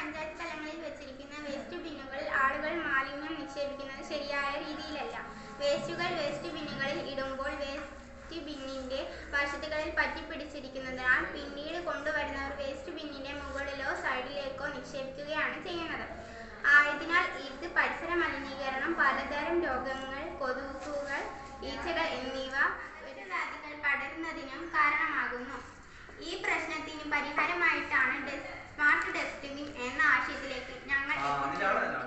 പഞ്ചായത്ത് തലങ്ങളിൽ വെച്ചിരിക്കുന്ന വേസ്റ്റ് ബിന്നുകളിൽ ആളുകൾ മാലിന്യം നിക്ഷേപിക്കുന്നത് ശരിയായ രീതിയിലല്ല. വേസ്റ്റുകൾ വേസ്റ്റ് ബിന്നുകളിൽ ഇടുമ്പോൾ വേസ്റ്റ് ബിന്നിന്റെ വശത്തുകളിൽ പറ്റിപ്പിടിച്ചിരിക്കുന്നതിനാൽ പിന്നീട് കൊണ്ടുവരുന്നവർ വേസ്റ്റ് ബിന്നിന്റെ മുകളിലോ സൈഡിലേക്കോ നിക്ഷേപിക്കുകയാണ് ചെയ്യുന്നത്. ആയതിനാൽ ഇത് പരിസര മലിനീകരണം, പലതരം രോഗങ്ങൾ, കൊതുകുകൾ, ഈച്ചകൾ എന്നിവ പടരുന്നതിനും കാരണമാകുന്നു. ഈ പ്രശ്നത്തിന് പരിഹാരമായിട്ടാണ് സ്മാർട്ട് ഡസ്റ്റ്ബിൻ എന്ന ആശയത്തിലേക്ക് ഞങ്ങൾ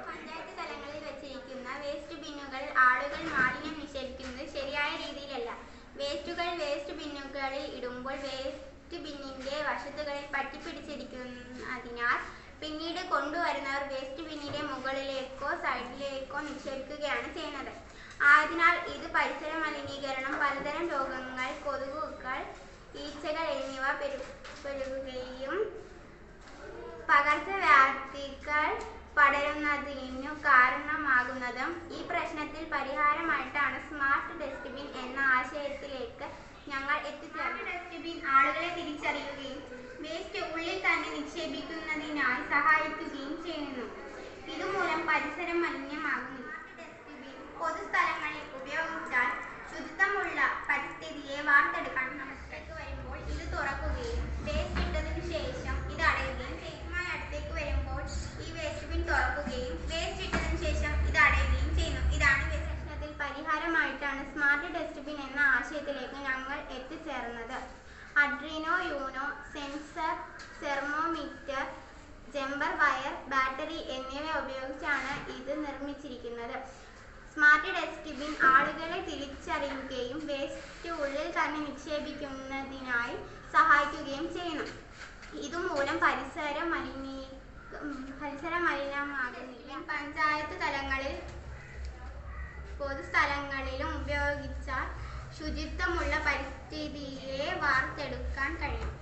പഞ്ചായത്ത് തലങ്ങളിൽ വെച്ചിരിക്കുന്ന വേസ്റ്റ് ബിന്നുകളിൽ ആളുകൾ മാലിന്യം നിക്ഷേപിക്കുന്നത് ശരിയായ രീതിയിലല്ല. വേസ്റ്റുകൾ വേസ്റ്റ് ബിന്നുകളിൽ ഇടുമ്പോൾ വേസ്റ്റ് ബിന്നിന്റെ വശത്തുകളിൽ പറ്റിപ്പിടിച്ചിരിക്കുന്നതിനാൽ പിന്നീട് കൊണ്ടുവരുന്നവർ വേസ്റ്റ് ബിന്നിന്റെ മുകളിലേക്കോ സൈഡിലേക്കോ നിക്ഷേപിക്കുകയാണ് ചെയ്യുന്നത്. ആയതിനാൽ ഇത് പരിസര മലിനീകരണം, പലതരം രോഗങ്ങൾ, കൊതുകുകൾ, ഈച്ചകൾ എന്നിവ പെരുകുകയും പകർച്ചവ്യാധികൾ പടരുന്നതിനു കാരണമാകുന്നതും. ഈ പ്രശ്നത്തിൽ പരിഹാരമായിട്ടാണ് സ്മാർട്ട് ഡസ്റ്റ്ബിൻ എന്ന ആശയത്തിലേക്ക് ഞങ്ങൾ എത്തിച്ചേർന്നത്. ഡസ്റ്റ്ബിൻ ആളുകളെ തിരിച്ചറിയുകയും വേസ്റ്റ് ഉള്ളിൽ തന്നെ നിക്ഷേപിക്കുന്നതിനായി സഹായിക്കുകയും ചെയ്യുന്നു. ഇതുമൂലം പരിസരം മലിനമാകുന്നില്ല. ഡസ്റ്റ്ബിൻ പൊതുസ്ഥലങ്ങളിൽ ഉപയോഗിച്ചാൽ ശുചിത്വമുള്ള പരിസ്ഥിതിയെ വാർത്തെടുക്കാൻ അടുത്തേക്ക് വരുമ്പോൾ ഇത് തുറക്കുകയും വേസ്റ്റ് ഇട്ടതിനു ശേഷം ഇത് അടയുകയും ചെയ്യുമായി അടുത്തേക്ക് വരുമ്പോൾ ഈ വേസ്റ്റ് ബിൻ തുറക്കുകയും വേസ്റ്റ് ഇട്ടതിനു ശേഷം ഇത് അടയുകയും ചെയ്യുന്നു. ഇതാണ് പ്രശ്നത്തിൽ പരിഹാരമായിട്ടാണ് സ്മാർട്ട് ഡസ്റ്റ്ബിൻ എന്ന ആശയത്തിലേക്ക് ഞങ്ങൾ എത്തിച്ചേർന്നത്. Adreno you know, sensor, thermometer, jumper wire, battery എന്നിവ ഉപയോഗിച്ചാണ് ഇത് നിർമ്മിച്ചിരിക്കുന്നത്. സ്മാർട്ട് ഡസ്റ്റ്ബിൻ ആളുകളെ തിരിച്ചറിയുകയും വേസ്റ്റ് ഉള്ളിൽ തന്നെ നിക്ഷേപിക്കുന്നതിനായി സഹായിക്കുകയും ചെയ്യുന്നു. ഇതുമൂലം പരിസര മലിനമാകുന്നില്ല. പഞ്ചായത്ത് തലങ്ങളിൽ പൊതുസ്ഥലങ്ങളിലും ഉപയോഗിച്ചാൽ ശുചിത്വമുള്ള പരിസ്ഥിതിയെ വാർത്തെടുക്കാൻ കഴിയും.